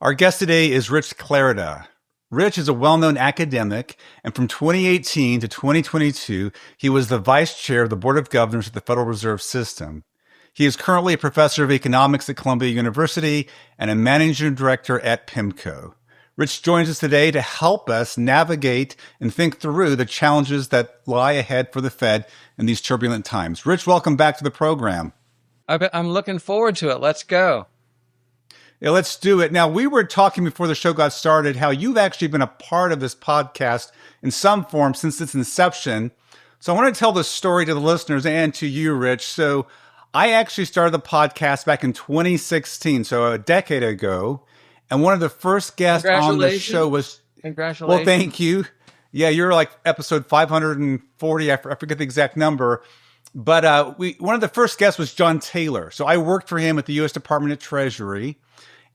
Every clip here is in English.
Our guest today is Rich Clarida. Rich is a well-known academic, and from 2018 to 2022, he was the vice chair of the Board of Governors of the Federal Reserve System. He is currently a professor of economics at Columbia University and a managing director at PIMCO. Rich joins us today to help us navigate and think through the challenges that lie ahead for the Fed in these turbulent times. Rich, welcome back to the program. I'm looking forward to it. Let's go. Yeah, let's do it. Now, we were talking before the show got started how you've actually been a part of this podcast in some form since its inception. So I want to tell this story to the listeners and to you, Rich. So I actually started the podcast back in 2016, so a decade ago. And one of the first guests on the show was... Congratulations. Well, thank you. Yeah, you're like episode 540. I forget the exact number. But one of the first guests was John Taylor. So I worked for him at the U.S. Department of Treasury.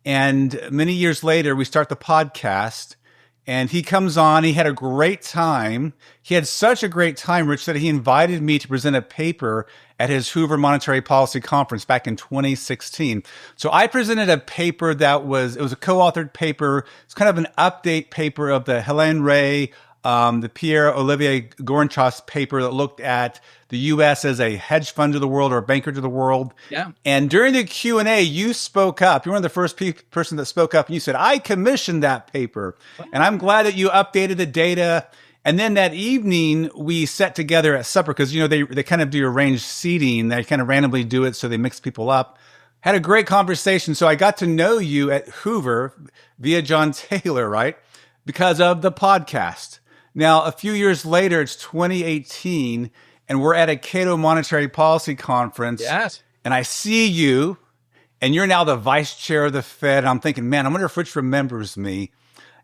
And many years later, we start the podcast. And he comes on. He had a great time. He had such a great time, Rich, that he invited me to present a paper at his Hoover Monetary Policy Conference back in 2016. So I presented a paper it was a co-authored paper. It's kind of an update paper of the Hélène Ray, the Pierre-Olivier Gorenchas paper that looked at the U.S. as a hedge fund to the world or a banker to the world. Yeah. And during the Q&A, you spoke up. You're one of the first person that spoke up, and you said, I commissioned that paper. And I'm glad that you updated the data. And then that evening, we sat together at supper because, they kind of do arranged seating. They kind of randomly do it, so they mix people up. Had a great conversation. So I got to know you at Hoover via John Taylor, right? Because of the podcast. Now, a few years later, it's 2018, and we're at a Cato Monetary Policy Conference. Yes. And I see you, and you're now the vice chair of the Fed. And I'm thinking, man, I wonder if Rich remembers me.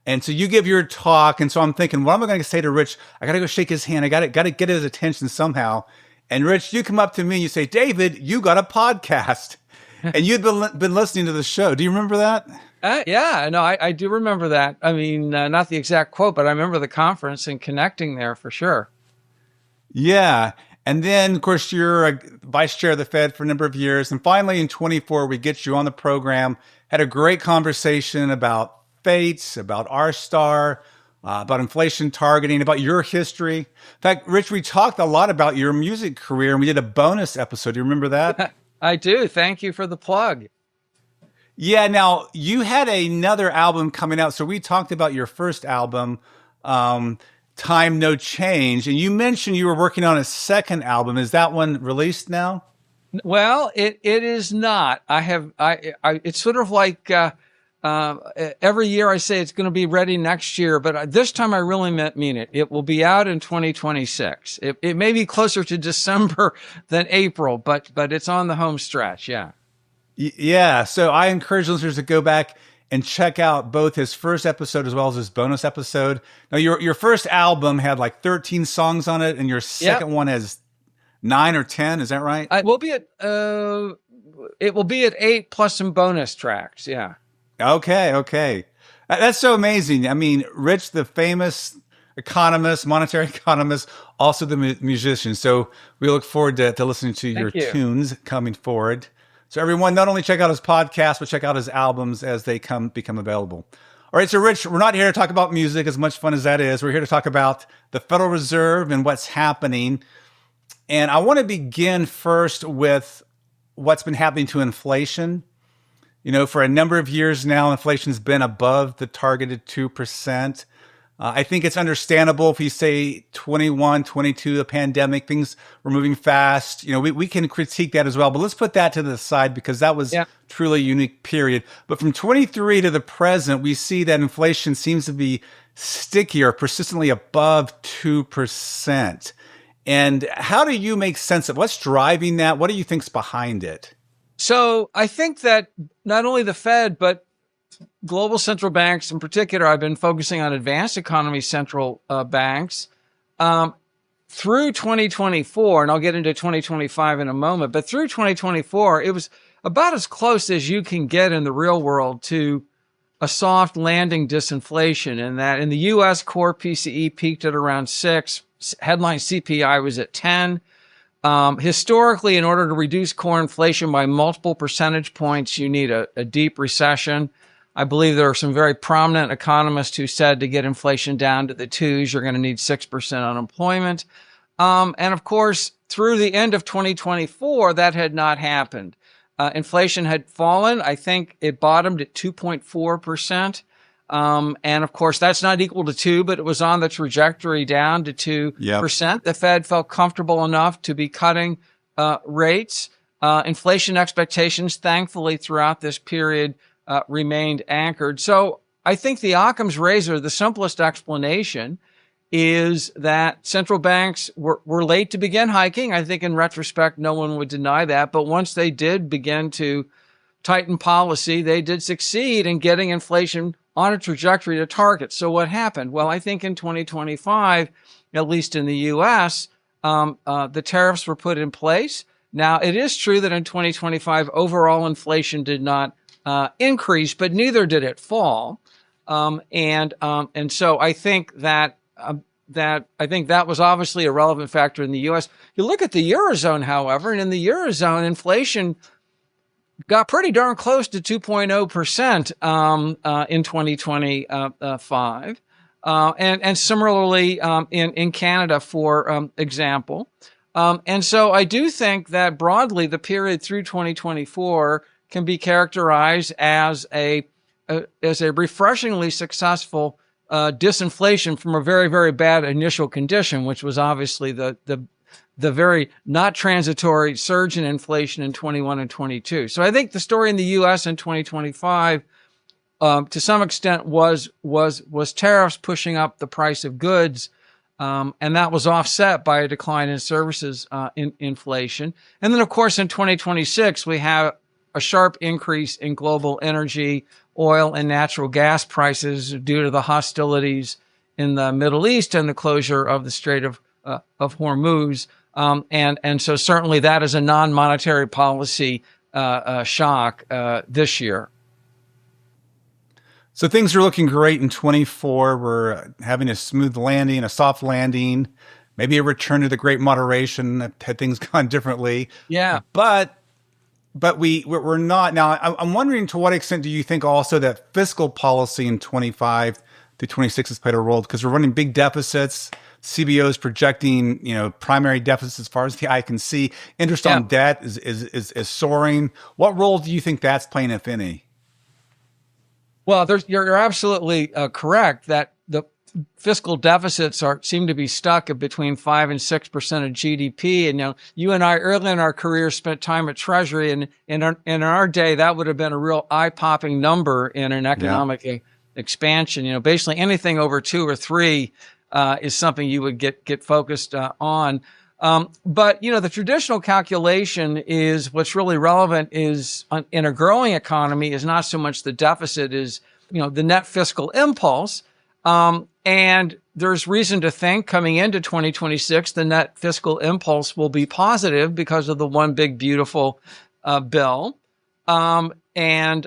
And so you give your talk, and so I'm thinking, what am I going to say to Rich? I got to go shake his hand. I got to get his attention somehow. And Rich, you come up to me and you say, David, you got a podcast. And you'd been listening to the show. Do you remember that? Yeah, no, I do remember that. I mean, not the exact quote, but I remember the conference and connecting there for sure. Yeah. And then, of course, you're a vice chair of the Fed for a number of years. And finally, in 24, we get you on the program, had a great conversation about fates, about R-star, about inflation targeting, about your history. In fact, Rich, we talked a lot about your music career, and we did a bonus episode. Do you remember that? I do. Thank you for the plug. Yeah. Now, you had another album coming out. So we talked about your first album, Time No Change. And you mentioned you were working on a second album. Is that one released now? Well, it is not. It's sort of like every year I say it's going to be ready next year, but this time I really mean it. It will be out in 2026. It may be closer to December than April, but it's on the home stretch. Yeah. Yeah. So I encourage listeners to go back and check out both his first episode as well as his bonus episode. Now, your first album had like 13 songs on it, and your second one has 9 or 10. Is that right? It will be at 8 plus some bonus tracks. Yeah. Okay. That's so amazing. I mean, Rich, the famous economist, monetary economist, also the musician. So we look forward to listening to your tunes coming forward. So everyone, not only check out his podcast, but check out his albums as they become available. All right, so Rich, we're not here to talk about music, as much fun as that is. We're here to talk about the Federal Reserve and what's happening. And I want to begin first with what's been happening to inflation. For a number of years now, inflation's been above the targeted 2%. I think it's understandable if you say 21, 22, the pandemic, things were moving fast. We can critique that as well, but let's put that to the side because that was truly a unique period. But from 23 to the present, we see that inflation seems to be stickier, persistently above 2%. And how do you make sense of what's driving that? What do you think's behind it? So I think that not only the Fed, but global central banks in particular, I've been focusing on advanced economy central banks through 2024, and I'll get into 2025 in a moment, but through 2024, it was about as close as you can get in the real world to a soft landing disinflation, in that in the U.S. core PCE peaked at around 6, headline CPI was at 10. Historically, in order to reduce core inflation by multiple percentage points, you need a deep recession. I believe there are some very prominent economists who said to get inflation down to the twos, you're going to need 6% unemployment. And of course, through the end of 2024, that had not happened. Inflation had fallen. I think it bottomed at 2.4%. And of course, that's not equal to 2, but it was on the trajectory down to 2%. Yep. The Fed felt comfortable enough to be cutting rates. Inflation expectations, thankfully, throughout this period remained anchored. So I think the Occam's razor, the simplest explanation, is that central banks were late to begin hiking. I think in retrospect, no one would deny that. But once they did begin to tighten policy, they did succeed in getting inflation on a trajectory to target. So what happened? Well, I think in 2025, at least in the U.S., the tariffs were put in place. Now, it is true that in 2025, overall inflation did not increase, but neither did it fall. And so I think that was obviously a relevant factor in the U.S. You look at the Eurozone, however, and in the Eurozone, inflation got pretty darn close to 2.0% in 2025. And similarly in Canada, for example. And so I do think that broadly the period through 2024 can be characterized as a refreshingly successful disinflation from a very, very bad initial condition, which was obviously the very not transitory surge in inflation in 21 and 22. So I think the story in the U.S. in 2025, to some extent, was tariffs pushing up the price of goods, and that was offset by a decline in services inflation. And then, of course, in 2026, we have a sharp increase in global energy, oil, and natural gas prices due to the hostilities in the Middle East and the closure of the Strait of Hormuz. And so certainly that is a non-monetary policy shock this year. So things are looking great in 24. We're having a smooth landing, a soft landing, maybe a return to the great moderation had things gone differently. Yeah. But we're not. Now, I'm wondering, to what extent do you think also that fiscal policy in 25 to 26 has played a role? Because we're running big deficits. CBO is projecting, primary deficits as far as the eye can see. Interest on debt is soaring. What role do you think that's playing, if any? Well, you're absolutely correct that the fiscal deficits seem to be stuck at between 5 and 6% of GDP. And you and I early in our career spent time at Treasury, and in our day that would have been a real eye-popping number in an economic expansion. Basically anything over 2 or 3 is something you would get focused on. But the traditional calculation is what's really relevant is in a growing economy is not so much the deficit is, the net fiscal impulse. And there's reason to think coming into 2026, the net fiscal impulse will be positive because of the One Big Beautiful bill. And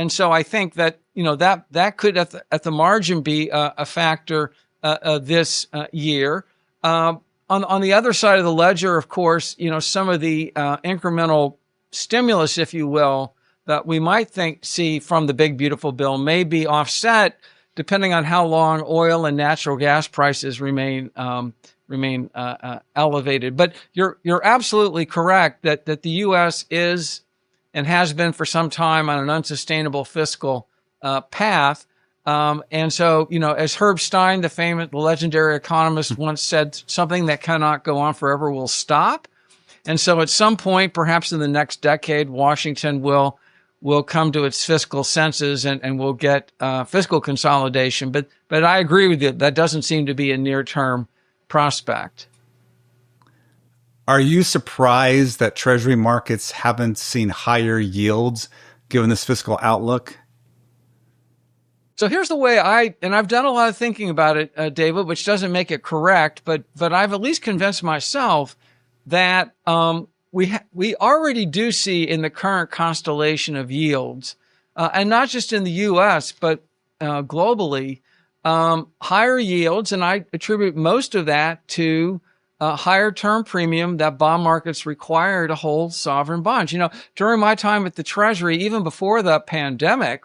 so I think that, that could at the margin be a factor this year. On the other side of the ledger, of course, some of the incremental stimulus, if you will, that we might see from the Big Beautiful Bill may be offset depending on how long oil and natural gas prices remain elevated. But you're absolutely correct that the U.S. is and has been for some time on an unsustainable fiscal path. And so, as Herb Stein, the legendary economist, once said, something that cannot go on forever will stop. And so at some point, perhaps in the next decade, Washington will come to its fiscal senses and we'll get fiscal consolidation. But I agree with you. That doesn't seem to be a near-term prospect. Are you surprised that Treasury markets haven't seen higher yields given this fiscal outlook? So here's the way I've done a lot of thinking about it, David, which doesn't make it correct, but I've at least convinced myself that we already do see in the current constellation of yields, and not just in the U.S., but globally, higher yields, and I attribute most of that to higher term premium that bond markets require to hold sovereign bonds. During my time at the Treasury, even before the pandemic,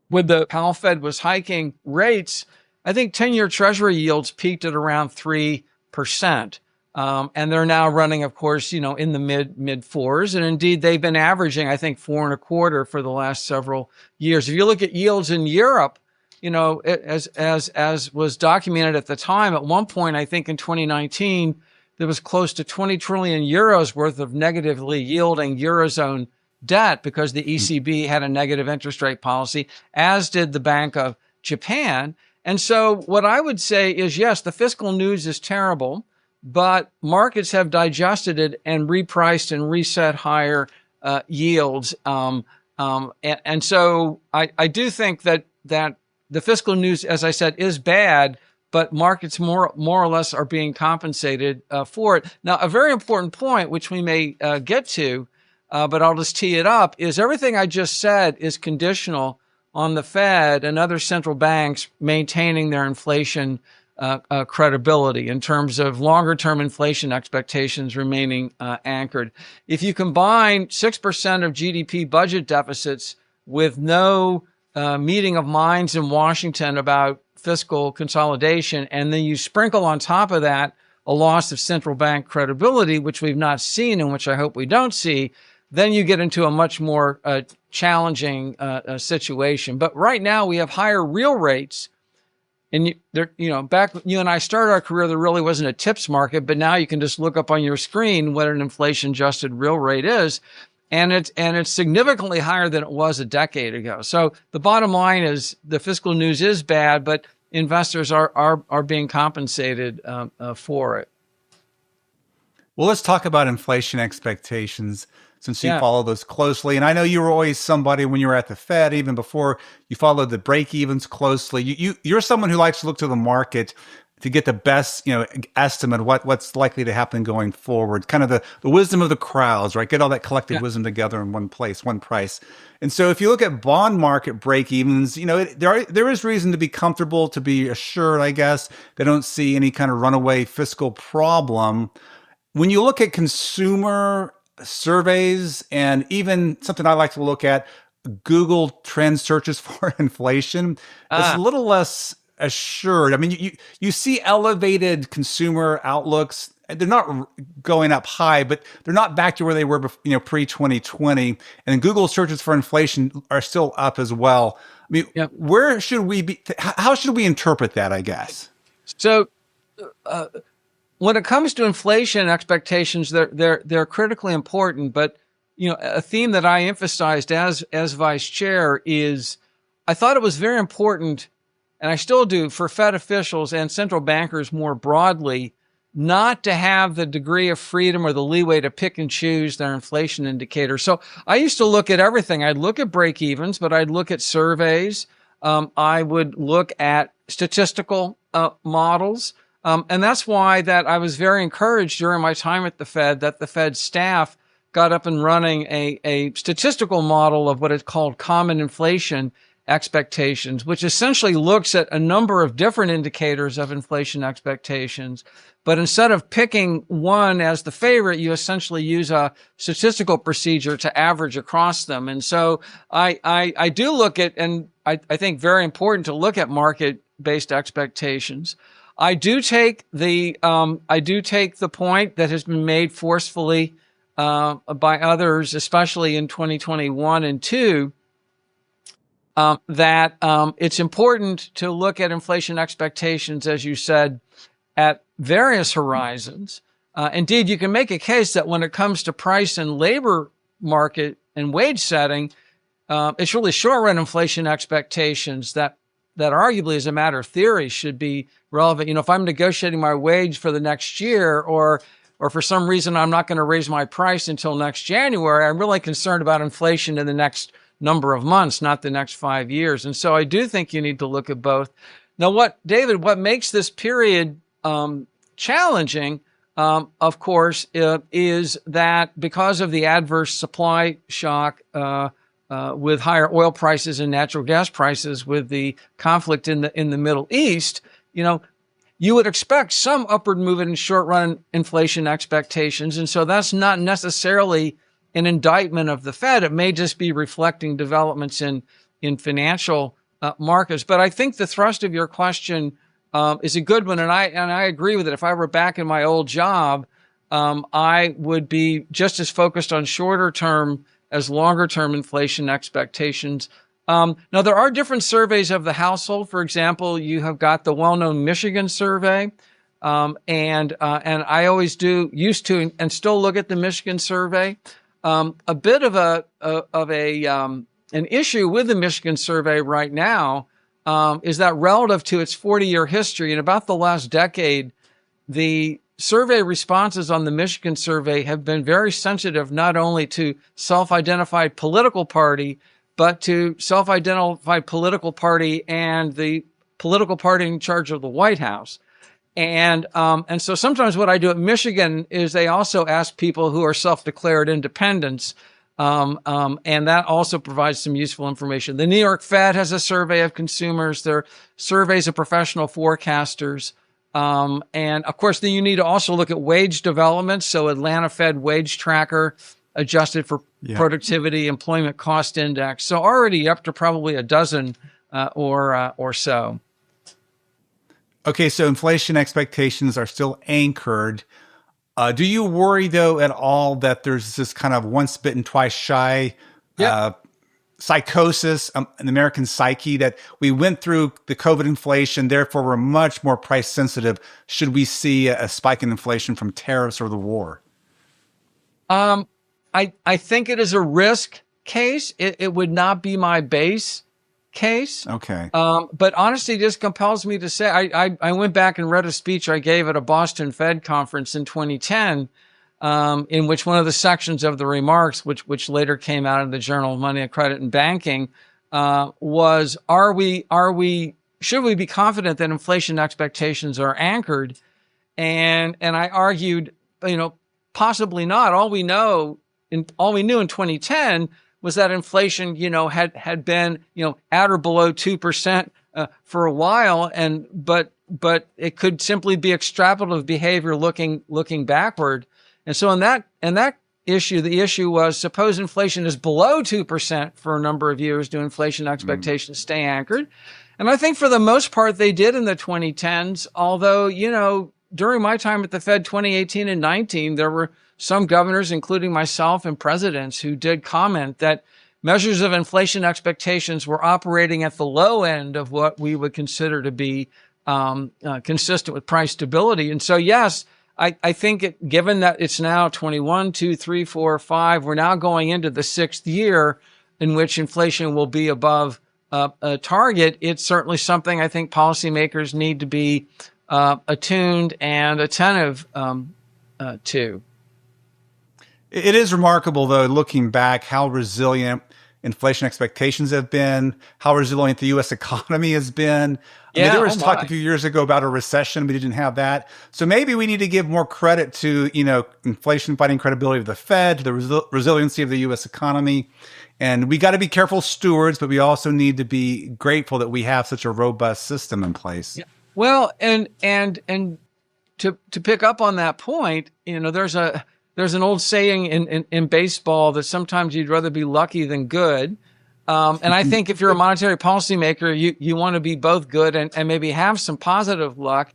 with the Powell Fed was hiking rates, I think 10-year Treasury yields peaked at around 3%. And they're now running, of course, in the mid fours. And indeed, they've been averaging, I think, 4.25% for the last several years. If you look at yields in Europe, as was documented at the time, at one point, I think in 2019, there was close to 20 trillion euros worth of negatively yielding Eurozone debt because the ECB had a negative interest rate policy, as did the Bank of Japan. And so what I would say is, yes, the fiscal news is terrible, but markets have digested it and repriced and reset higher yields. And so I do think that the fiscal news, as I said, is bad, but markets more or less are being compensated for it. Now, a very important point, which we may get to, but I'll just tee it up, is everything I just said is conditional on the Fed and other central banks maintaining their inflation credibility in terms of longer-term inflation expectations remaining anchored. If you combine 6% of GDP budget deficits with no meeting of minds in Washington about fiscal consolidation, and then you sprinkle on top of that a loss of central bank credibility, which we've not seen and which I hope we don't see, then you get into a much more challenging situation. But right now we have higher real rates. And back when you and I started our career, there really wasn't a tips market, but now you can just look up on your screen what an inflation-adjusted real rate is, and it's significantly higher than it was a decade ago. So the bottom line is the fiscal news is bad, but investors are being compensated for it. Well, let's talk about inflation expectations, since you follow those closely. And I know you were always somebody when you were at the Fed, even before you followed the break-evens closely. You're someone who likes to look to the market to get the best, estimate of what's likely to happen going forward. Kind of the wisdom of the crowds, right? Get all that collective wisdom together in one place, one price. And so if you look at bond market break-evens, there is reason to be comfortable, to be assured, I guess. They don't see any kind of runaway fiscal problem. When you look at consumer surveys, and even something I like to look at, Google trend searches for inflation, it's a little less assured. I mean, you see elevated consumer outlooks. They're not going up high, but they're not back to where they were, pre-2020. And Google searches for inflation are still up as well. I mean, where should we be? How should we interpret that, I guess? So, when it comes to inflation expectations, they're critically important. But a theme that I emphasized as vice chair is, I thought it was very important, and I still do, for Fed officials and central bankers more broadly, not to have the degree of freedom or the leeway to pick and choose their inflation indicators. So I used to look at everything. I'd look at break evens, but I'd look at surveys. I would look at statistical models. And that's why that I was very encouraged during my time at the Fed that the Fed staff got up and running a statistical model of what is called common inflation expectations, which essentially looks at a number of different indicators of inflation expectations. But instead of picking one as the favorite, you essentially use a statistical procedure to average across them. And so I do look at, and I think very important to look at market-based expectations. I do take the point that has been made forcefully by others, especially in 2021 and 2, that it's important to look at inflation expectations, as you said, at various horizons. Indeed, you can make a case that when it comes to price and labor market and wage setting, it's really short-run inflation expectations that arguably, as a matter of theory, should be relevant. If I'm negotiating my wage for the next year, or for some reason I'm not going to raise my price until next January, I'm really concerned about inflation in the next number of months, not the next 5 years. And so I do think you need to look at both. Now, what makes this period challenging, of course, is that because of the adverse supply shock, with higher oil prices and natural gas prices, with the conflict in the Middle East, you would expect some upward movement in short-run inflation expectations. And so that's not necessarily an indictment of the Fed. It may just be reflecting developments in financial markets. But I think the thrust of your question is a good one, and I agree with it. If I were back in my old job, I would be just as focused on shorter term as longer term inflation expectations. Now, there are different surveys of the household. For example, you have got the well-known Michigan survey, and I always used to, and still look at the Michigan survey. A bit of an issue with the Michigan survey right now is that relative to its 40-year history, in about the last decade, the survey responses on the Michigan survey have been very sensitive not only to self-identified political party, but to self-identified political party and the political party in charge of the White House. And so sometimes what I do at Michigan is they also ask people who are self-declared independents, and that also provides some useful information. The New York Fed has a survey of consumers. There are surveys of professional forecasters. And of course, then you need to also look at wage development. So Atlanta Fed wage tracker adjusted for productivity, employment cost index. So already up to probably a dozen or so. Okay, so inflation expectations are still anchored. Do you worry, though, at all that there's this kind of once bitten, twice shy psychosis in the American psyche, that we went through the COVID inflation, therefore we're much more price sensitive should we see a spike in inflation from tariffs or the war? I think it is a risk case. It would not be my base case. Okay. But honesty just compels me to say, I went back and read a speech I gave at a Boston Fed conference in 2010, in which one of the sections of the remarks, which later came out of the Journal of Money and Credit and Banking, was, should we be confident that inflation expectations are anchored? And I argued, possibly not. All we knew in 2010 was that inflation, had been, at or below 2% for a while, but it could simply be extrapolative behavior looking backward. And so in that issue, the issue was, suppose inflation is below 2% for a number of years, do inflation expectations stay anchored? And I think for the most part they did in the 2010s, although, during my time at the Fed 2018 and 19, there were some governors, including myself, and presidents who did comment that measures of inflation expectations were operating at the low end of what we would consider to be consistent with price stability. And so, yes, I think given that it's now 21, 2, 3, 4, 5, we're now going into the sixth year in which inflation will be above a target. It's certainly something I think policymakers need to be attuned and attentive to. It is remarkable, though, looking back, how resilient inflation expectations have been, how resilient the U.S. economy has been. I mean, there was talk a few years ago about a recession. We didn't have that. So maybe we need to give more credit to, inflation fighting credibility of the Fed, to the resiliency of the U.S. economy. And we got to be careful stewards, but we also need to be grateful that we have such a robust system in place. Yeah. Well, and to pick up on that point, there's an old saying in baseball that sometimes you'd rather be lucky than good. And I think if you're a monetary policymaker, you want to be both good and maybe have some positive luck.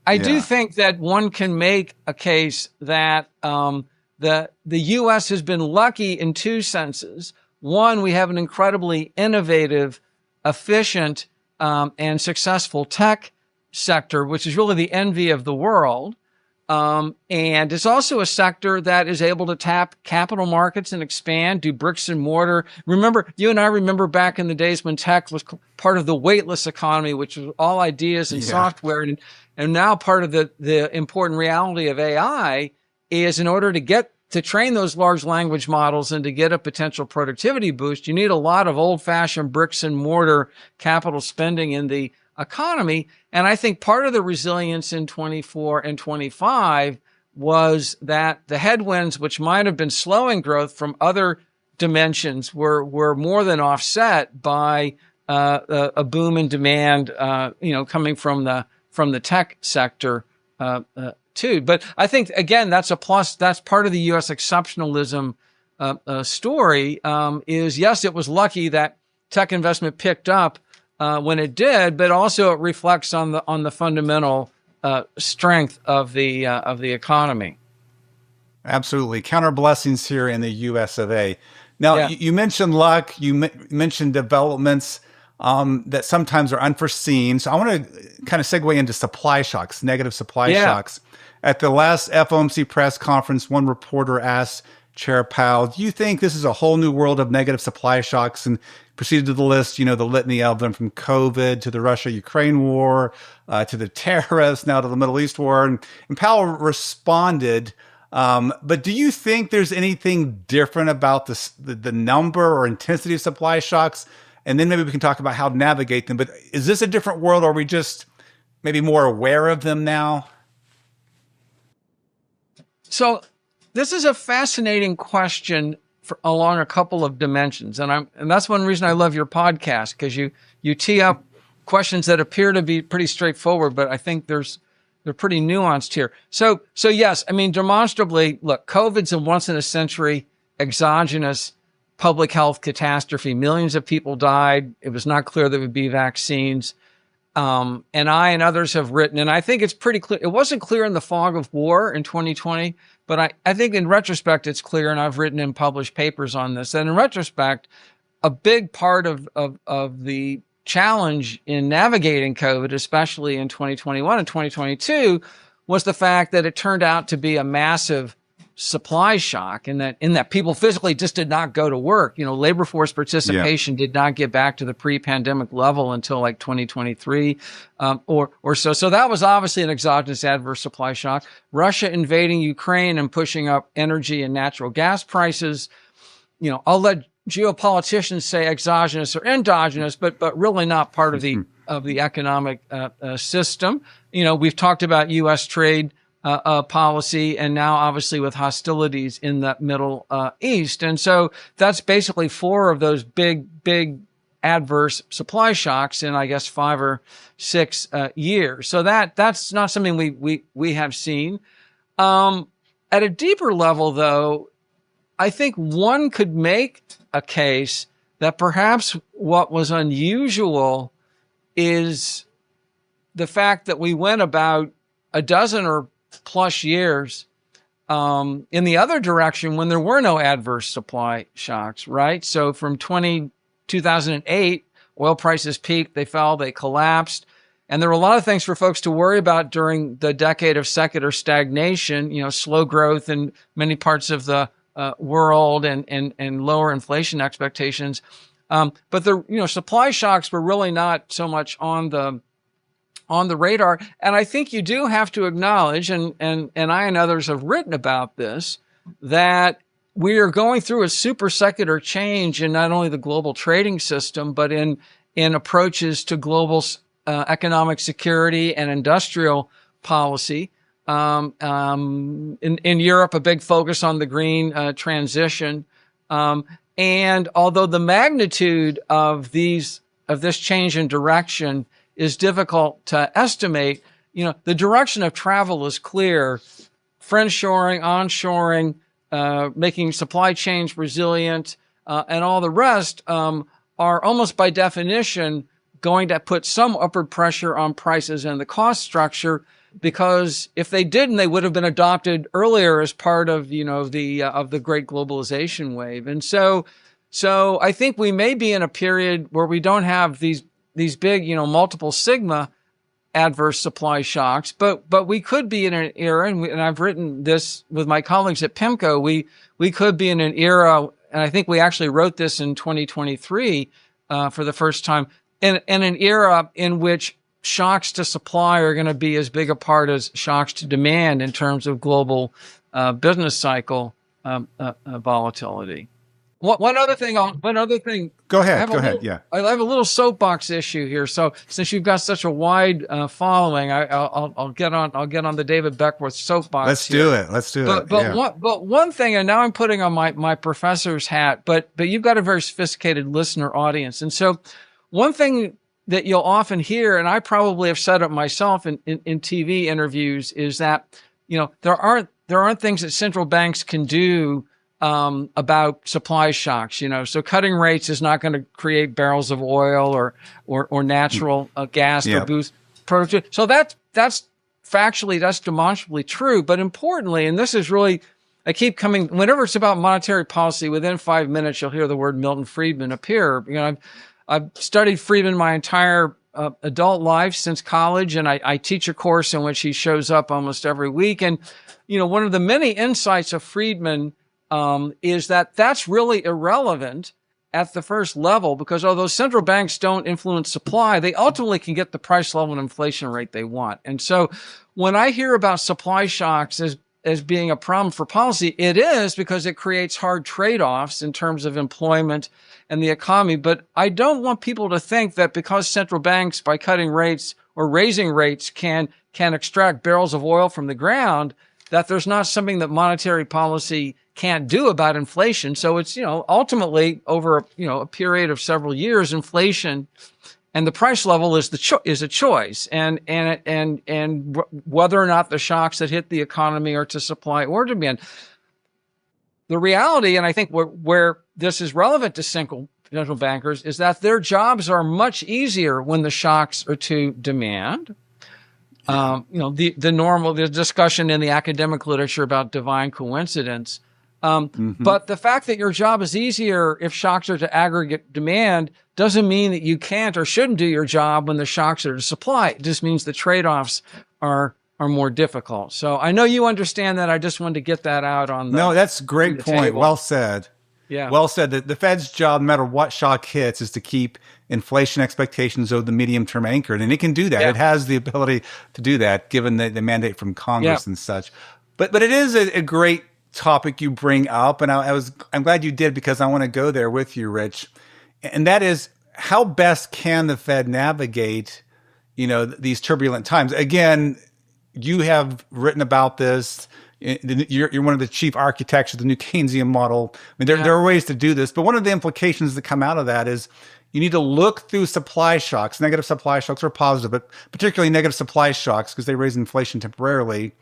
I do think that one can make a case that the U.S. has been lucky in two senses. One, we have an incredibly innovative, efficient, and successful tech sector, which is really the envy of the world. And it's also a sector that is able to tap capital markets and expand, do bricks and mortar. You and I remember back in the days when tech was part of the weightless economy, which was all ideas and software. And now part of the important reality of AI is, in order to train those large language models and to get a potential productivity boost, you need a lot of old-fashioned bricks and mortar capital spending in the economy. And I think part of the resilience in 24 and 25 was that the headwinds, which might have been slowing growth from other dimensions, were more than offset by a boom in demand, coming from the tech sector too. But I think, again, that's a plus. That's part of the U.S. exceptionalism story. Is yes, it was lucky that tech investment picked up. when it did, but also it reflects on the fundamental strength of the economy. Absolutely. Counter blessings here in the US of A. Now, Yeah. you mentioned luck, you mentioned developments that sometimes are unforeseen. So I want to kind of segue into supply shocks, negative supply shocks. At the last FOMC press conference, one reporter asked Chair Powell, do you think this is a whole new world of negative supply shocks? And proceeded to the list, the litany of them, from COVID to the Russia-Ukraine war, to the tariffs, now to the Middle East war. And Powell responded, but do you think there's anything different about the number or intensity of supply shocks? And then maybe we can talk about how to navigate them. But is this a different world, or are we just maybe more aware of them now? So this is a fascinating question along a couple of dimensions. And that's one reason I love your podcast, because you tee up questions that appear to be pretty straightforward, but I think they're pretty nuanced here. So yes, I mean, demonstrably, look, COVID's a once in a century exogenous public health catastrophe. Millions of people died. It was not clear there would be vaccines. And I and others have written, and I think it's pretty clear. It wasn't clear in the fog of war in 2020, but I think in retrospect, it's clear. And I've written and published papers on this. And in retrospect, a big part of the challenge in navigating COVID, especially in 2021 and 2022, was the fact that it turned out to be a massive supply shock, in that people physically just did not go to work. Labor force participation did not get back to the pre-pandemic level until like 2023 or so. So that was obviously an exogenous adverse supply shock. Russia invading Ukraine and pushing up energy and natural gas prices. I'll let geopoliticians say exogenous or endogenous, but really not part of the economic system. We've talked about U.S. trade policy, and now obviously with hostilities in the Middle East. And so that's basically 4 of those big adverse supply shocks in, I guess, 5 or 6 years. So that's not something we have seen. At a deeper level, though, I think one could make a case that perhaps what was unusual is the fact that we went about a dozen or plus years in the other direction when there were no adverse supply shocks, right? So from 2008, oil prices peaked, they fell, they collapsed. And there were a lot of things for folks to worry about during the decade of secular stagnation, slow growth in many parts of the world and lower inflation expectations. But the supply shocks were really not so much on the radar. And I think you do have to acknowledge, and I and others have written about this, that we are going through a super secular change in not only the global trading system, but in approaches to global economic security and industrial policy. In Europe, a big focus on the green transition. And although the magnitude of this change in direction is difficult to estimate, the direction of travel is clear. Friendshoring, onshoring, making supply chains resilient, and all the rest are almost by definition going to put some upward pressure on prices and the cost structure, because if they didn't, they would have been adopted earlier as part of the great globalization wave. And so I think we may be in a period where we don't have these big, multiple sigma adverse supply shocks, but we could be in an era, and I've written this with my colleagues at PIMCO, we could be in an era, and I think we actually wrote this in 2023 for the first time, in an era in which shocks to supply are going to be as big a part as shocks to demand in terms of global business cycle volatility. One other thing. Go ahead. Yeah. I have a little soapbox issue here. So since you've got such a wide following, I'll get on the David Beckworth soapbox. Let's do it. But one thing, and now I'm putting on my professor's hat, but you've got a very sophisticated listener audience. And so one thing that you'll often hear, and I probably have said it myself in TV interviews, is that, there aren't things that central banks can do about supply shocks. So cutting rates is not going to create barrels of oil or natural gas to boost productivity. So that's factually, that's demonstrably true. But importantly, and this is really, I keep coming, whenever it's about monetary policy, within 5 minutes, you'll hear the word Milton Friedman appear. I've studied Friedman my entire adult life since college, and I teach a course in which he shows up almost every week. And, one of the many insights of Friedman is that that's really irrelevant at the first level, because although central banks don't influence supply, they ultimately can get the price level and inflation rate they want. And so when I hear about supply shocks as being a problem for policy, it is, because it creates hard trade-offs in terms of employment and the economy. But I don't want people to think that because central banks, by cutting rates or raising rates, can extract barrels of oil from the ground, that there's not something that monetary policy can't do about inflation. So it's, ultimately over a period of several years, inflation and the price level is a choice, and whether or not the shocks that hit the economy are to supply or demand. The reality, and I think where this is relevant to central bankers, is that their jobs are much easier when the shocks are to demand. The discussion in the academic literature about divine coincidence. But the fact that your job is easier if shocks are to aggregate demand doesn't mean that you can't or shouldn't do your job when the shocks are to supply. It just means the trade-offs are more difficult. So I know you understand that. I just wanted to get that out on the No, that's a great point. Table. Well said. Yeah. Well said. The Fed's job, no matter what shock hits, is to keep inflation expectations over the medium term anchored. And it can do that. Yeah. It has the ability to do that, given the mandate from Congress and such. But it is a great topic you bring up. And I'm glad you did, because I want to go there with you, Rich. And that is, how best can the Fed navigate, these turbulent times? Again, you have written about this. You're one of the chief architects of the new Keynesian model. I mean, there are ways to do this, but one of the implications that come out of that is you need to look through supply shocks. Negative supply shocks are positive, but particularly negative supply shocks, because they raise inflation temporarily,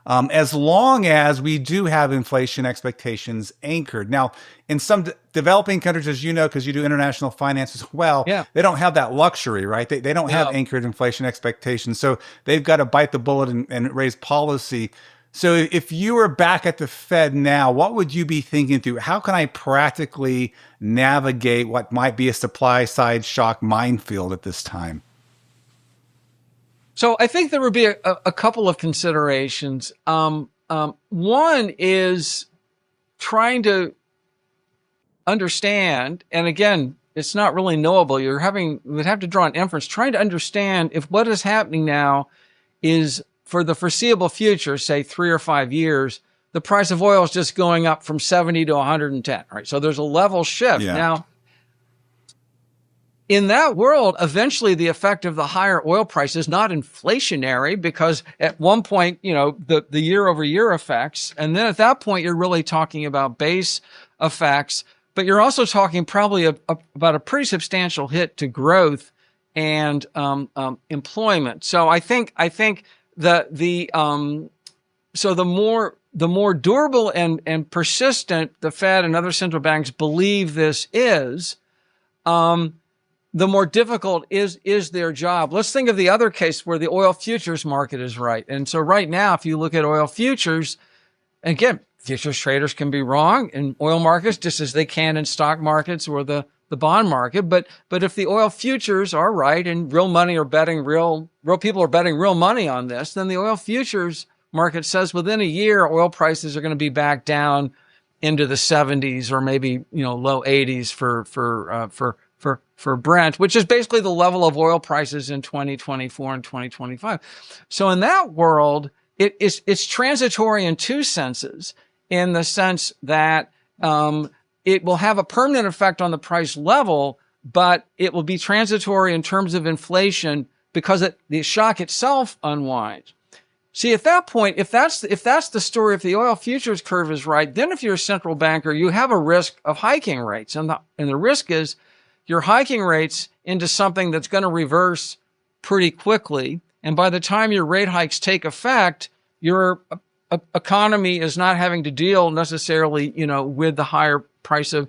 as long as we do have inflation expectations anchored. Now, in some developing countries, as you know, because you do international finance as well, they don't have that luxury, right? They don't have anchored inflation expectations. So they've got to bite the bullet and raise policy. So if you were back at the Fed now, what would you be thinking through? How can I practically navigate what might be a supply side shock minefield at this time? So I think there would be a couple of considerations. One is trying to understand, and again, it's not really knowable. You would have to draw an inference, trying to understand if what is happening now is for the foreseeable future, say 3 or 5 years, the price of oil is just going up from 70 to 110, right? So there's a level shift. Yeah. Now, in that world, eventually the effect of the higher oil price is not inflationary, because at one point, the year over year effects, and then at that point, you're really talking about base effects, but you're also talking probably about a pretty substantial hit to growth and employment. So I think the more durable and persistent the Fed and other central banks believe this is, the more difficult is their job. Let's think of the other case where the oil futures market is right. And so right now, if you look at oil futures, again, futures traders can be wrong in oil markets just as they can in stock markets or the bond market. But if the oil futures are right and real people are betting real money on this, then the oil futures market says within a year, oil prices are going to be back down into the 70s or maybe, low 80s for Brent, which is basically the level of oil prices in 2024 and 2025. So in that world, it's transitory in two senses, in the sense that it will have a permanent effect on the price level, but it will be transitory in terms of inflation because the shock itself unwinds. See, at that point, if that's the story, if the oil futures curve is right, then if you're a central banker, you have a risk of hiking rates. And the risk is you're hiking rates into something that's going to reverse pretty quickly. And by the time your rate hikes take effect, you're economy is not having to deal necessarily, with the higher price of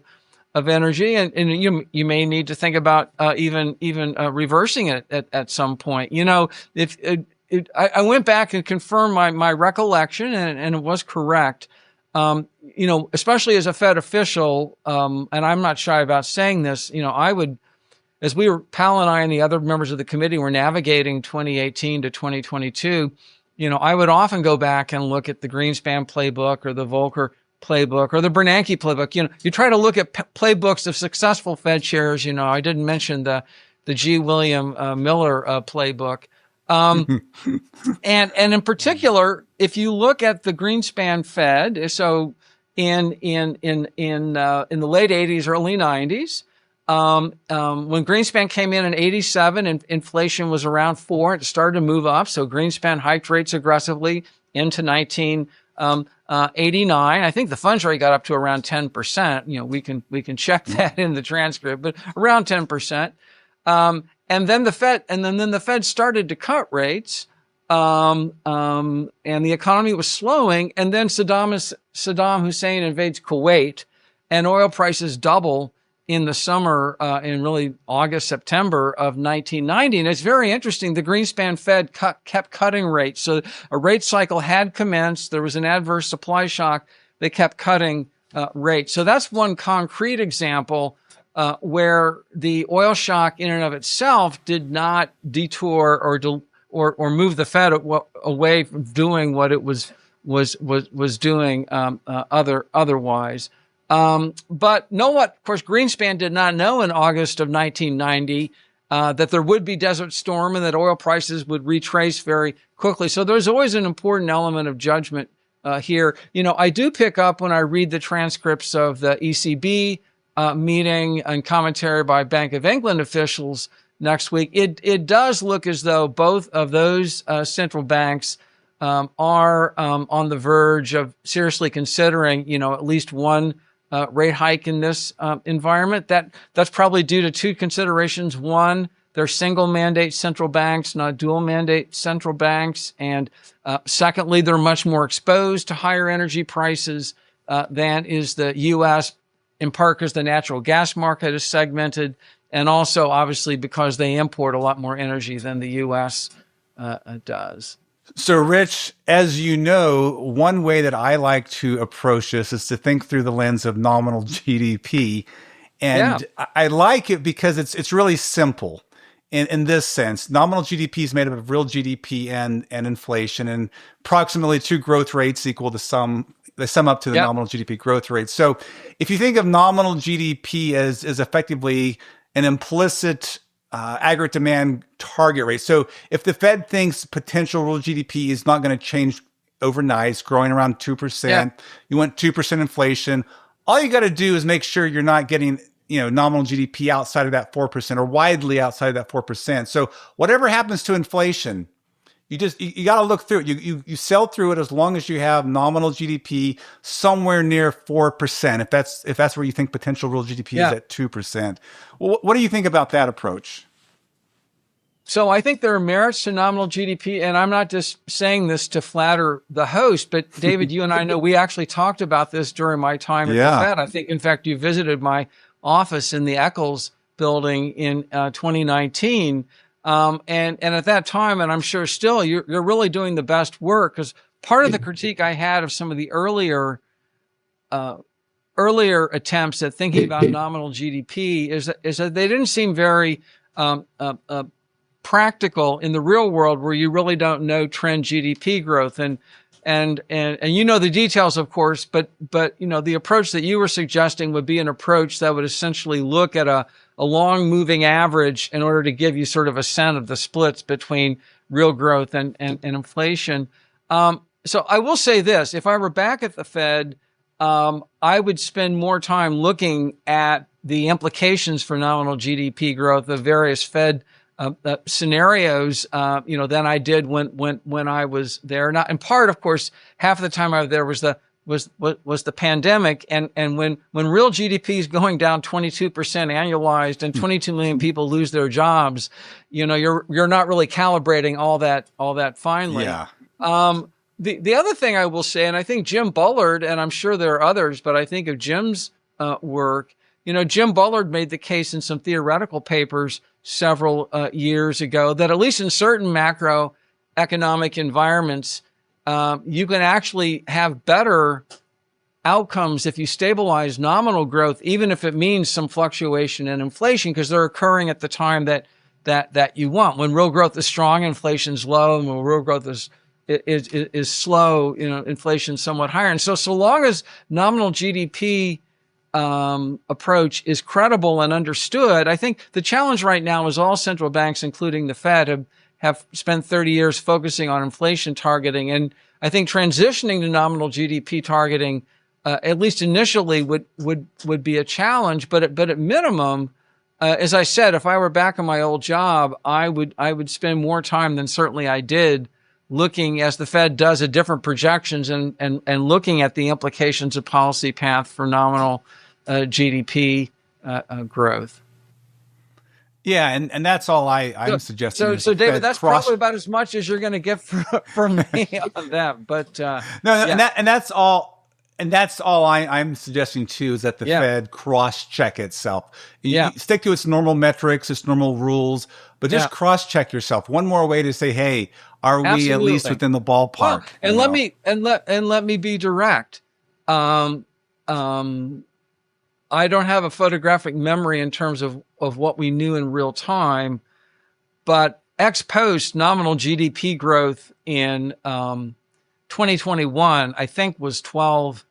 energy, and you may need to think about even reversing it at some point. If I went back and confirmed my recollection, and it was correct. Especially as a Fed official, and I'm not shy about saying this, I would, as Powell and I and the other members of the committee were navigating 2018 to 2022, I would often go back and look at the Greenspan playbook or the Volcker playbook or the Bernanke playbook. You try to look at playbooks of successful Fed chairs. I didn't mention the G. William Miller playbook. And in particular, if you look at the Greenspan Fed, so in the late 80s, early 90s, when Greenspan came in 87 and inflation was around 4, it started to move up. So Greenspan hiked rates aggressively into 1989. I think the funds rate got up to around 10%. We can check that in the transcript, but around 10%. And then the Fed started to cut rates, and the economy was slowing. And then Saddam Hussein invades Kuwait, and oil prices double in the summer, in really August, September of 1990. And it's very interesting. The Greenspan Fed kept cutting rates. So a rate cycle had commenced. There was an adverse supply shock. They kept cutting rates. So that's one concrete example where the oil shock in and of itself did not detour or move the Fed away from doing what it was doing otherwise. But of course, Greenspan did not know in August of 1990 that there would be Desert Storm and that oil prices would retrace very quickly. So there's always an important element of judgment here. I do pick up when I read the transcripts of the ECB meeting and commentary by Bank of England officials next week. It does look as though both of those central banks are on the verge of seriously considering, at least one rate hike in this environment. That's probably due to two considerations. One, they're single mandate central banks, not dual mandate central banks. And secondly, they're much more exposed to higher energy prices than is the U.S., in part because the natural gas market is segmented, and also obviously because they import a lot more energy than the U.S. Does. So, Rich, as you know, one way that I like to approach this is to think through the lens of nominal GDP. And yeah. I like it because it's really simple in this sense. Nominal GDP is made up of real GDP and inflation, and approximately two growth rates equal the they sum up to the nominal GDP growth rate. So if you think of nominal GDP as effectively an implicit aggregate demand target rate. So if the Fed thinks potential real GDP is not going to change overnight, it's growing around 2%, you want 2% inflation, all you got to do is make sure you're not getting nominal GDP outside of that 4% or widely outside of that 4%. So whatever happens to inflation, you got to look through it. You sell through it as long as you have nominal GDP somewhere near 4%. If that's where you think potential real GDP is at 2%. Well, what do you think about that approach? So I think there are merits to nominal GDP, and I'm not just saying this to flatter the host, but David, you and I know we actually talked about this during my time at the Fed. I think, in fact, you visited my office in the Eccles building in 2019. And at that time, and I'm sure still, you're really doing the best work, because part of the critique I had of some of the earlier attempts at thinking about nominal GDP is that they didn't seem very practical in the real world, where you really don't know trend GDP growth. And the details, of course, but the approach that you were suggesting would be an approach that would essentially look at a long moving average in order to give you sort of a sense of the splits between real growth and inflation. So I will say this: if I were back at the Fed, I would spend more time looking at the implications for nominal GDP growth of various Fed scenarios, than I did when I was there. Not in part, of course, half of the time I was there was the pandemic, and when real GDP is going down 22% annualized and 22 million people lose their jobs, you're not really calibrating all that finely. Yeah. the other thing I will say, and I think Jim Bullard, and I'm sure there are others, but I think of Jim's work. Jim Bullard made the case in some theoretical papers several years ago that at least in certain macroeconomic environments, you can actually have better outcomes if you stabilize nominal growth, even if it means some fluctuation in inflation, because they're occurring at the time that you want. When real growth is strong, inflation's low, and when real growth is slow, inflation's somewhat higher. And so long as nominal GDP approach is credible and understood, I think the challenge right now is all central banks, including the Fed, have spent 30 years focusing on inflation targeting. And I think transitioning to nominal GDP targeting, at least initially, would be a challenge. But at minimum, as I said, if I were back in my old job, I would spend more time than certainly I did looking, as the Fed does, at different projections and looking at the implications of policy path for nominal GDP growth. Yeah, and that's all I'm suggesting. So David, that's probably about as much as you're going to get from me on that. But no, yeah. and that's all. And that's all I'm suggesting too, is that the Fed cross-check itself. You stick to its normal metrics, its normal rules, but just cross-check yourself. One more way to say, hey, are we at least within the ballpark? Well, and let me be direct. I don't have a photographic memory in terms of what we knew in real time, but ex post nominal GDP growth in 2021, I think, was 12%.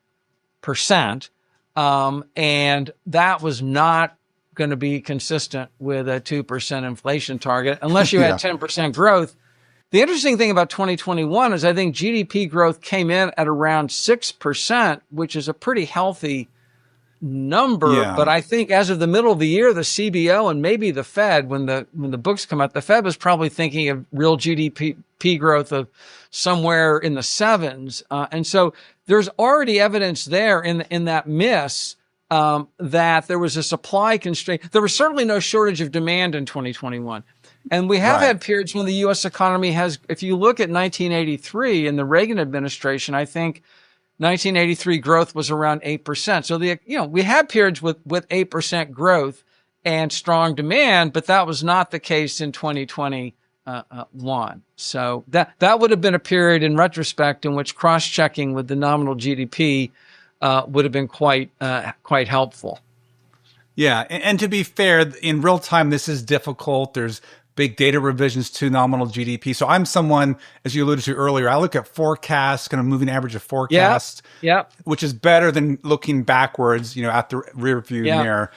And that was not going to be consistent with a 2% inflation target unless you had 10% growth. The interesting thing about 2021 is I think GDP growth came in at around 6%, which is a pretty healthy number. Yeah. But I think as of the middle of the year, the CBO and maybe the Fed, when the books come out, the Fed was probably thinking of real GDP growth of somewhere in the 7s. And so there's already evidence there in that miss that there was a supply constraint. There was certainly no shortage of demand in 2021. And we have had periods when the U.S. economy has, if you look at 1983 in the Reagan administration, I think 1983 growth was around 8%. So we had periods with 8% growth and strong demand, but that was not the case in 2021. So that would have been a period in retrospect in which cross-checking with the nominal GDP would have been quite helpful. Yeah, and to be fair, in real time, this is difficult. There's big data revisions to nominal GDP. So I'm someone, as you alluded to earlier, I look at forecasts, kind of moving average of forecasts, which is better than looking backwards, at the rear view mirror.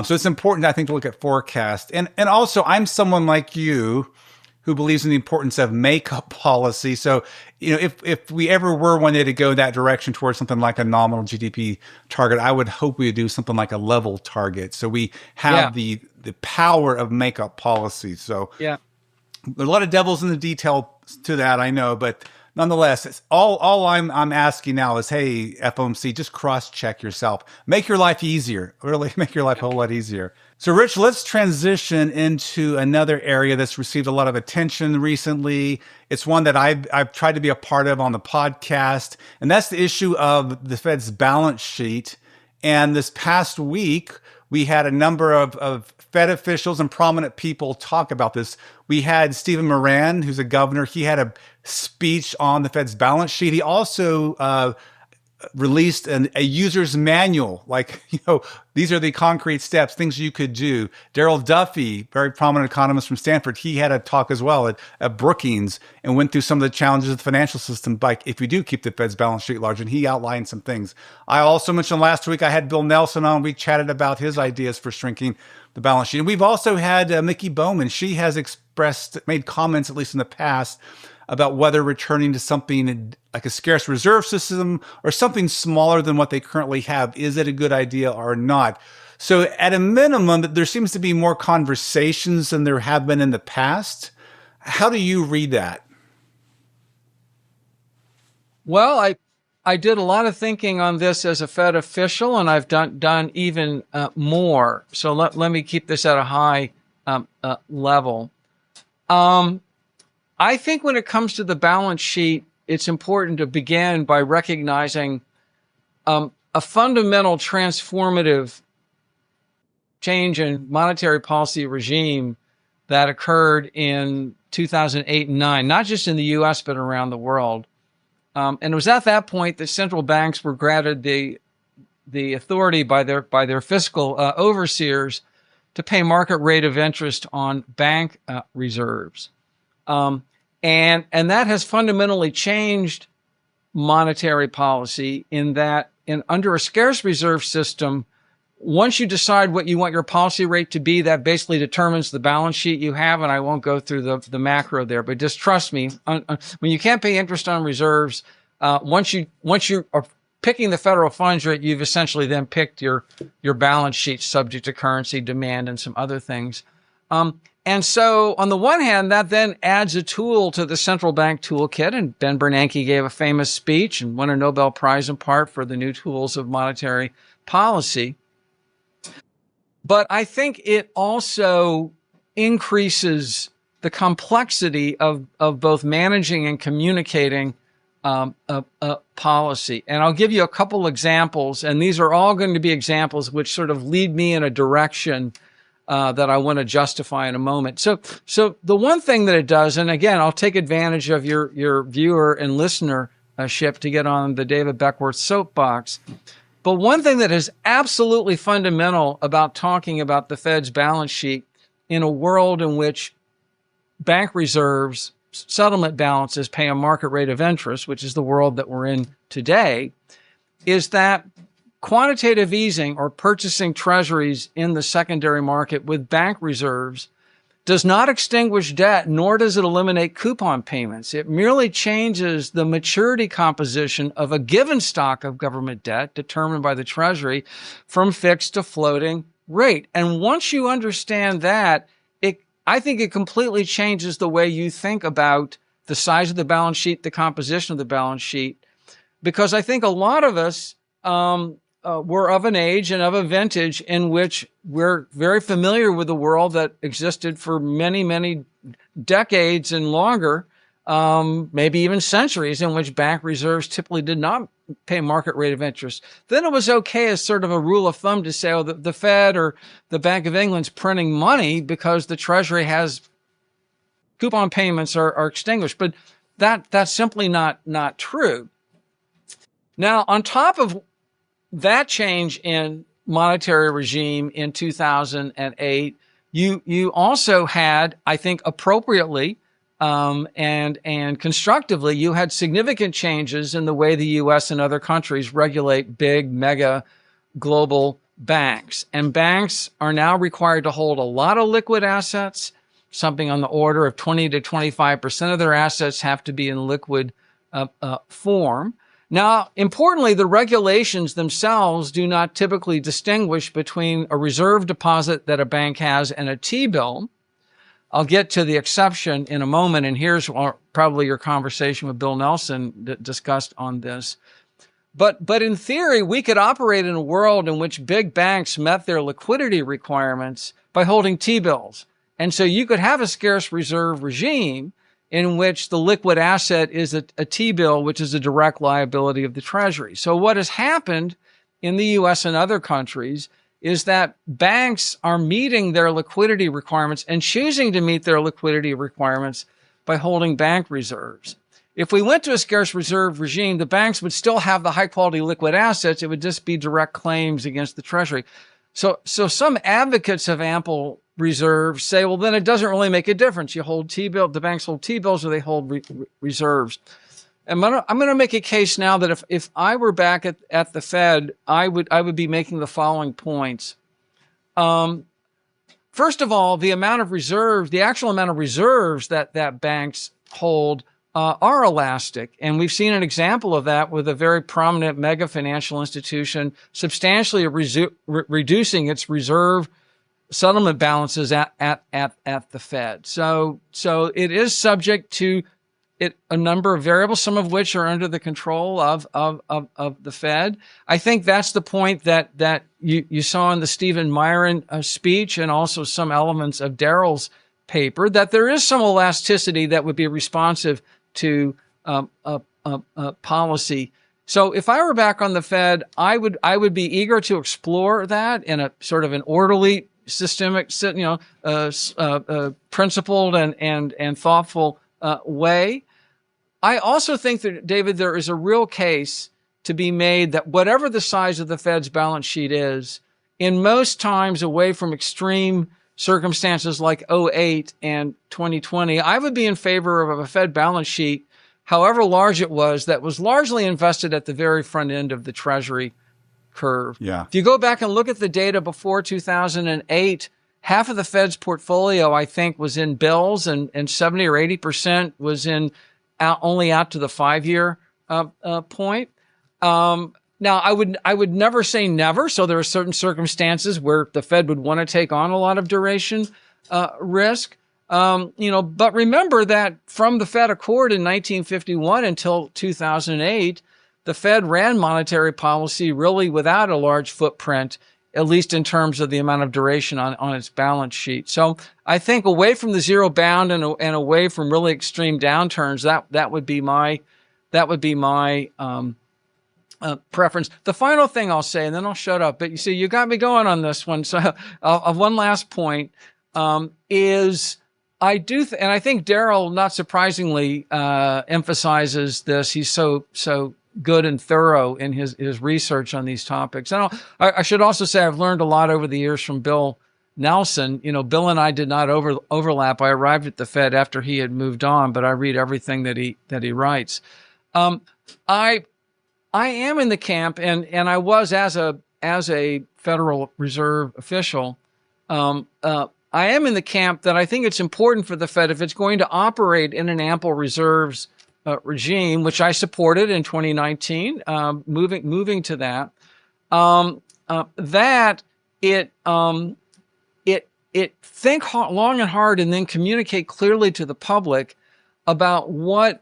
So it's important, I think, to look at forecasts. And also, I'm someone like you who believes in the importance of makeup policy. So, if we ever were one day to go that direction towards something like a nominal GDP target, I would hope we would do something like a level target. So we have the power of makeup policy. So there's a lot of devils in the detail to that, I know, but nonetheless, it's all I'm asking now is, hey, FOMC, just cross-check yourself. Make your life easier. Really make your life a whole lot easier. So, Rich, let's transition into another area that's received a lot of attention recently. It's one that I've tried to be a part of on the podcast, and that's the issue of the Fed's balance sheet. And this past week, we had a number of Fed officials and prominent people talk about this. We had Stephen Moran, who's a governor. He had a speech on the Fed's balance sheet. He also released a user's manual, like, these are the concrete steps, things you could do. Darrell Duffy, very prominent economist from Stanford, he had a talk as well at Brookings and went through some of the challenges of the financial system, like if we do keep the Fed's balance sheet large, and he outlined some things. I also mentioned last week, I had Bill Nelson on. We chatted about his ideas for shrinking the balance sheet. And we've also had Mickey Bowman. She has made comments, at least in the past, about whether returning to something like a scarce reserve system or something smaller than what they currently have, is it a good idea or not? So at a minimum, there seems to be more conversations than there have been in the past. How do you read that? Well, I did a lot of thinking on this as a Fed official, and I've done even more. So let me keep this at a high level. I think when it comes to the balance sheet, it's important to begin by recognizing a fundamental transformative change in monetary policy regime that occurred in 2008 and 9, not just in the U.S., but around the world. And it was at that point that central banks were granted the authority by their fiscal overseers to pay market rate of interest on bank reserves. And that has fundamentally changed monetary policy in that under a scarce reserve system, once you decide what you want your policy rate to be, that basically determines the balance sheet you have. And I won't go through the macro there, but just trust me, when you can't pay interest on reserves, once you are picking the federal funds rate, you've essentially then picked your balance sheet subject to currency demand and some other things. And so on the one hand, that then adds a tool to the central bank toolkit. And Ben Bernanke gave a famous speech and won a Nobel Prize in part for the new tools of monetary policy. But I think it also increases the complexity of both managing and communicating policy. And I'll give you a couple examples, and these are all going to be examples which sort of lead me in a direction that I want to justify in a moment. So the one thing that it does, and again, I'll take advantage of your viewer and listenership to get on the David Beckworth soapbox. But one thing that is absolutely fundamental about talking about the Fed's balance sheet in a world in which bank reserves, settlement balances pay a market rate of interest, which is the world that we're in today, is that quantitative easing or purchasing treasuries in the secondary market with bank reserves does not extinguish debt, nor does it eliminate coupon payments. It merely changes the maturity composition of a given stock of government debt determined by the Treasury from fixed to floating rate. And once you understand that, I think it completely changes the way you think about the size of the balance sheet, the composition of the balance sheet, because I think a lot of us we're of an age and of a vintage in which we're very familiar with the world that existed for many, many decades and longer, maybe even centuries, in which bank reserves typically did not pay market rate of interest. Then it was okay as sort of a rule of thumb to say, oh, the Fed or the Bank of England's printing money because the Treasury has coupon payments are extinguished. But that's simply not true. Now, on top of that change in monetary regime in 2008, you also had, I think appropriately and constructively, you had significant changes in the way the U.S. and other countries regulate big, mega global banks. And banks are now required to hold a lot of liquid assets, something on the order of 20 to 25% of their assets have to be in liquid form. Now, importantly, the regulations themselves do not typically distinguish between a reserve deposit that a bank has and a T-bill. I'll get to the exception in a moment, and here's probably your conversation with Bill Nelson discussed on this. But in theory, we could operate in a world in which big banks met their liquidity requirements by holding T-bills. And so you could have a scarce reserve regime in which the liquid asset is a T-bill, which is a direct liability of the Treasury. So what has happened in the U.S. and other countries is that banks are meeting their liquidity requirements and choosing to meet their liquidity requirements by holding bank reserves. If we went to a scarce reserve regime, the banks would still have the high-quality liquid assets. It would just be direct claims against the Treasury. So some advocates of ample reserves say, well, then it doesn't really make a difference. You hold T-bill, the banks hold T-bills or they hold reserves. And I'm going to make a case now that if I were back at the Fed, I would be making the following points. First of all, the amount of reserves, the actual amount of reserves that banks hold are elastic. And we've seen an example of that with a very prominent mega financial institution substantially reducing its reserve settlement balances at the Fed. So it is subject to a number of variables, some of which are under the control of the Fed. I think that's the point that you saw in the Stephen Myron speech and also some elements of Darrell's paper, that there is some elasticity that would be responsive to policy. So if I were back on the Fed, I would be eager to explore that in a sort of an orderly, systemic, principled and thoughtful way. I also think that, David, there is a real case to be made that whatever the size of the Fed's balance sheet is, in most times away from extreme circumstances like '08 and 2020, I would be in favor of a Fed balance sheet, however large it was, that was largely invested at the very front end of the Treasury curve. Yeah. If you go back and look at the data before 2008, half of the Fed's portfolio, I think, was in bills, and 70 or 80% was in only out to the 5-year point. Now, I would never say never. So there are certain circumstances where the Fed would want to take on a lot of duration risk. But remember that from the Fed Accord in 1951 until 2008, the Fed ran monetary policy really without a large footprint, at least in terms of the amount of duration on its balance sheet. So I think away from the zero bound and away from really extreme downturns, that would be my preference. The final thing I'll say, and then I'll shut up, but you see, you got me going on this one. So one last point is I do, and I think Daryl, not surprisingly, emphasizes this. He's so good and thorough in his research on these topics. And I should also say I've learned a lot over the years from Bill Nelson. Bill and I did not overlap. I arrived at the Fed after he had moved on, but I read everything that he writes. I am in the camp, and I was as a Federal Reserve official. I am in the camp that I think it's important for the Fed, if it's going to operate in an ample reserves regime, which I supported in 2019, moving to that, that it think long and hard and then communicate clearly to the public about what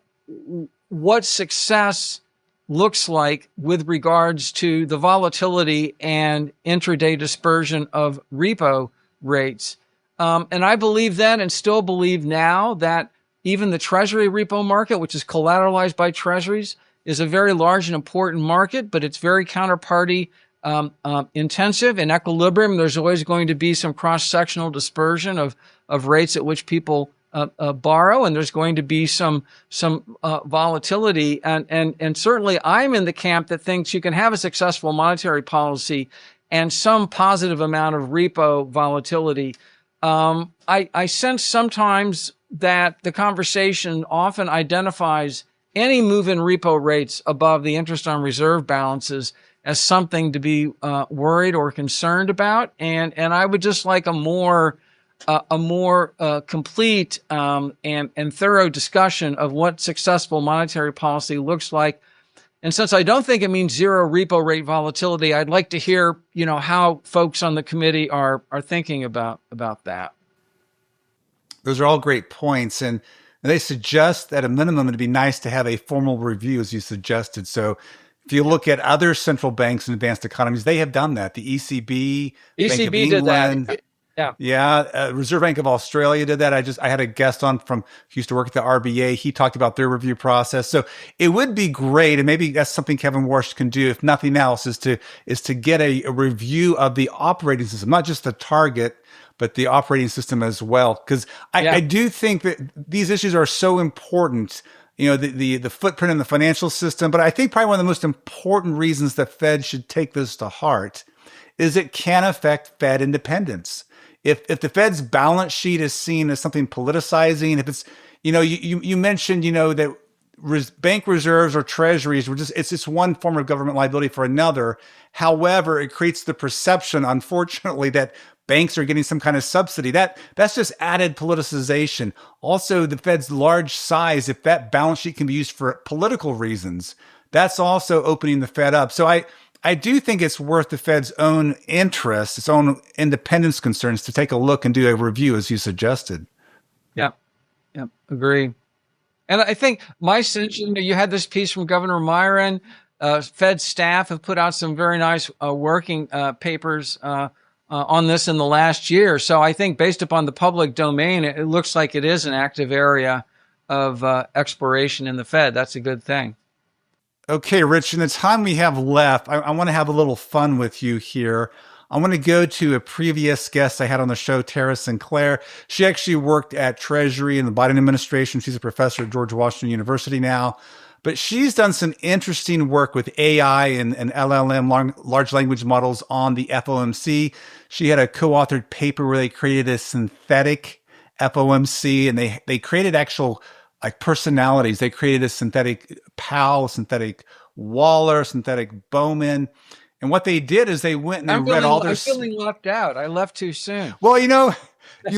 success looks like with regards to the volatility and intraday dispersion of repo rates. And I believe then, and still believe now, that even the Treasury repo market, which is collateralized by Treasuries, is a very large and important market, but it's very counterparty intensive. In equilibrium, there's always going to be some cross-sectional dispersion of rates at which people borrow, and there's going to be some volatility. And certainly I'm in the camp that thinks you can have a successful monetary policy and some positive amount of repo volatility. I sense sometimes that the conversation often identifies any move in repo rates above the interest on reserve balances as something to be worried or concerned about. And I would just like a more complete and thorough discussion of what successful monetary policy looks like. And since I don't think it means zero repo rate volatility, I'd like to hear, how folks on the committee are thinking about that. Those are all great points. And they suggest at a minimum, it'd be nice to have a formal review, as you suggested. So if you look at other central banks in advanced economies, they have done that. The ECB, Bank of England, did that. Yeah. Reserve Bank of Australia did that. I had a guest on who used to work at the RBA. He talked about their review process. So it would be great. And maybe that's something Kevin Warsh can do, if nothing else, is to get a review of the operating system, not just the target, but the operating system as well. Because I do think that these issues are so important, the footprint in the financial system. But I think probably one of the most important reasons the Fed should take this to heart is it can affect Fed independence. If the Fed's balance sheet is seen as something politicizing, if it's, you mentioned, that bank reserves or treasuries it's just one form of government liability for another. However, it creates the perception, unfortunately, that banks are getting some kind of subsidy. That's just added politicization. Also, the Fed's large size, if that balance sheet can be used for political reasons, that's also opening the Fed up. So I do think it's worth the Fed's own interest, its own independence concerns, to take a look and do a review, as you suggested. Yeah, agree. And I think my sense, you had this piece from Governor Myron. Fed staff have put out some very nice working papers on this in the last year. So I think based upon the public domain, it looks like it is an active area of exploration in the Fed. That's a good thing. Okay, Rich, in the time we have left, I want to have a little fun with you here. I want to go to a previous guest I had on the show, Tara Sinclair. She actually worked at Treasury in the Biden administration. She's a professor at George Washington University now. But she's done some interesting work with AI and LLM, large language models on the FOMC. She had a co-authored paper where they created a synthetic FOMC, and they created actual like personalities. They created a synthetic Powell, synthetic Waller, synthetic Bowman. And what they did is they went and they read all their. I'm feeling left out. I left too soon. Well, you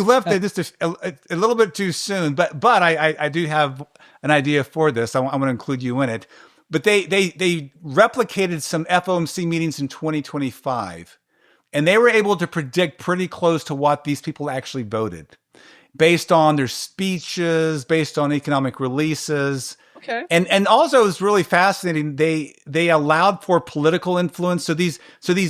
left it just a little bit too soon. But I do have an idea for this. I want to include you in it. But they replicated some FOMC meetings in 2025, and they were able to predict pretty close to what these people actually voted, based on their speeches, based on economic releases. Okay. And also it was really fascinating. They allowed for political influence. So these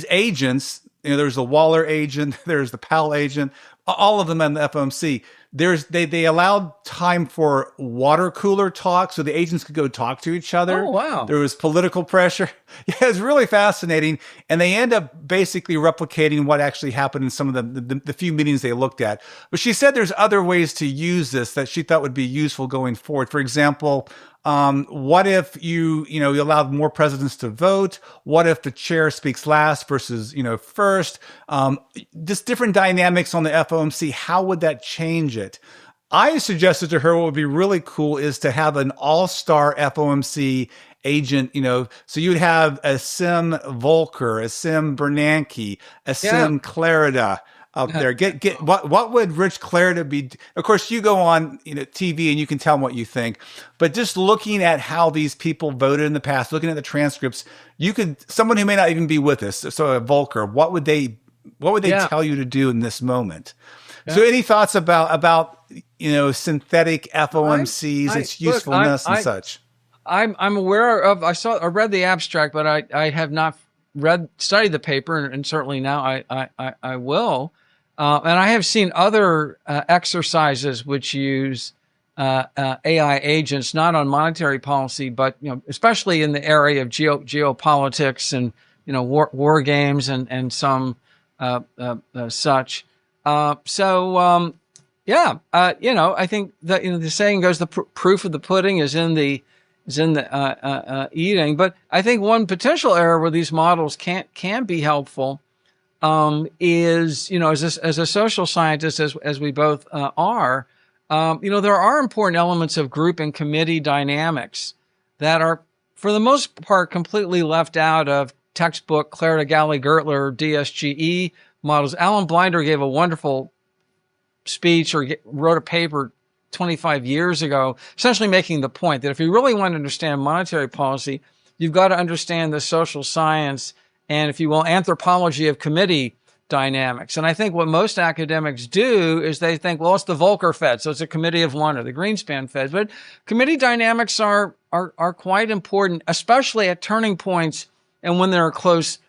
agents, there's the Waller agent, there's the Powell agent, all of them in the FOMC. They allowed time for water cooler talk, so the agents could go talk to each other. Oh, wow. There was political pressure. Yeah, it's really fascinating. And they end up basically replicating what actually happened in some of the few meetings they looked at. But she said there's other ways to use this that she thought would be useful going forward. For example, what if you allowed more presidents to vote? What if the chair speaks last versus, first? Just different dynamics on the FOMC. How would that change it? I suggested to her what would be really cool is to have an all-star FOMC agent, so you'd have a Sim Volker, a Sim Bernanke, a Sim Clarida out there. Get what would Rich Clarida be? Of course, you go on TV and you can tell them what you think, but just looking at how these people voted in the past, looking at the transcripts, someone who may not even be with us. So a Volker, what would they tell you to do in this moment? Yeah. So any thoughts about synthetic FOMCs, its usefulness and such? I'm aware of. I read the abstract, but I have not studied the paper, and certainly now I will. And I have seen other exercises which use AI agents, not on monetary policy, but especially in the area of geopolitics and war games and some such. I think that the saying goes, the proof of the pudding is in the eating. But I think one potential area where these models can be helpful is, as a social scientist, as we both are, there are important elements of group and committee dynamics that are, for the most part, completely left out of textbook Clarida, Galley, Gertler, DSGE models. Alan Blinder gave a wonderful speech or wrote a paper 25 years ago, essentially making the point that if you really want to understand monetary policy, you've got to understand the social science and, if you will, anthropology of committee dynamics. And I think what most academics do is they think, well, it's the Volcker Fed, so it's a committee of one, or the Greenspan Fed. But committee dynamics are quite important, especially at turning points and when there are close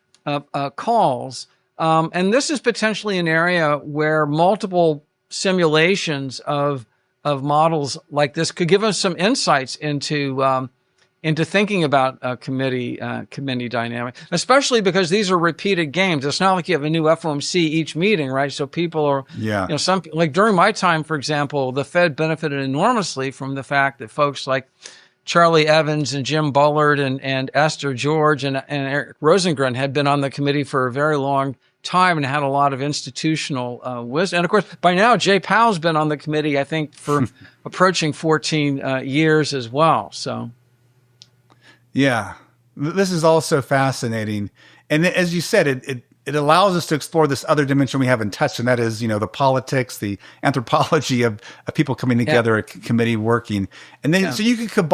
calls. And this is potentially an area where multiple simulations of models like this could give us some insights into thinking about committee dynamic, especially because these are repeated games. It's not like you have a new FOMC each meeting, right? So people are, some, like during my time, for example, the Fed benefited enormously from the fact that folks like Charlie Evans and Jim Bullard and Esther George and Eric Rosengren had been on the committee for a very long time and had a lot of institutional wisdom. And of course, by now, Jay Powell's been on the committee, I think, for approaching 14 years as well. So, yeah, this is also fascinating. And as you said, it allows us to explore this other dimension we haven't touched, and that is, the politics, the anthropology of people coming together, a committee working. And then, so you could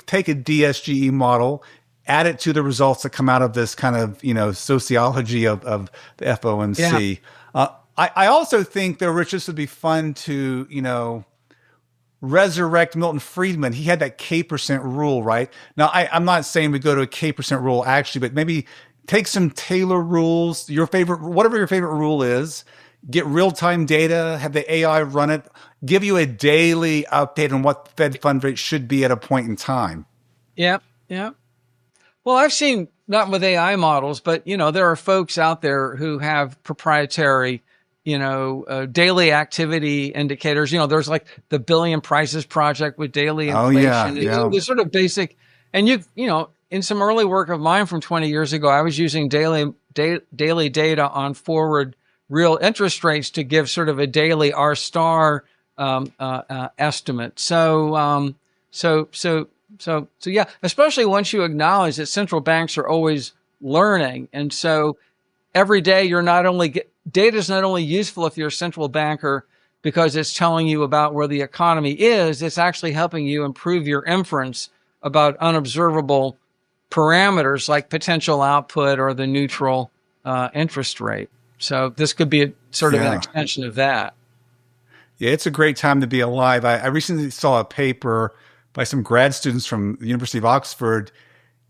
take a DSGE model, add it to the results that come out of this kind of, sociology of the FOMC. Yeah. I also think, though, Rich, this would be fun to, resurrect Milton Friedman. He had that K% rule, right? Now, I'm not saying we go to a K% rule actually, but maybe take some Taylor rules, whatever your favorite rule is, get real-time data, have the AI run it, give you a daily update on what Fed fund rate should be at a point in time. Yeah, yeah. Well, I've seen, not with AI models, but, there are folks out there who have proprietary, daily activity indicators. There's like the Billion Prices Project with daily Oh inflation. yeah. It's sort of basic. And in some early work of mine from 20 years ago, I was using daily data on forward real interest rates to give sort of a daily R star estimate. So yeah, especially once you acknowledge that central banks are always learning. And so every day data is not only useful if you're a central banker because it's telling you about where the economy is, it's actually helping you improve your inference about unobservable parameters like potential output or the neutral interest rate. So this could be sort of an extension of that. Yeah, it's a great time to be alive. I recently saw a paper by some grad students from the University of Oxford,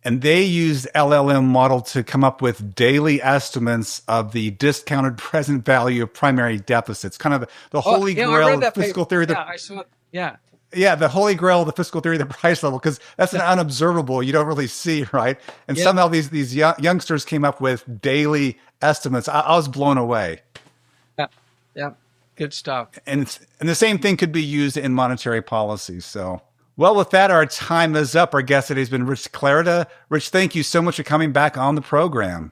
and they used LLM model to come up with daily estimates of the discounted present value of primary deficits, kind of the holy grail of fiscal theory. Yeah, the holy grail of the fiscal theory of the price level, because that's an unobservable, you don't really see, right? And somehow these youngsters came up with daily estimates. I was blown away. Yeah, good stuff. And the same thing could be used in monetary policy. So, well, with that, our time is up. Our guest today has been Rich Clarida. Rich, thank you so much for coming back on the program.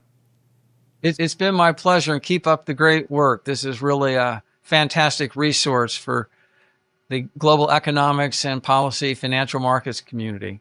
It's been my pleasure, and keep up the great work. This is really a fantastic resource for the global economics and policy financial markets community.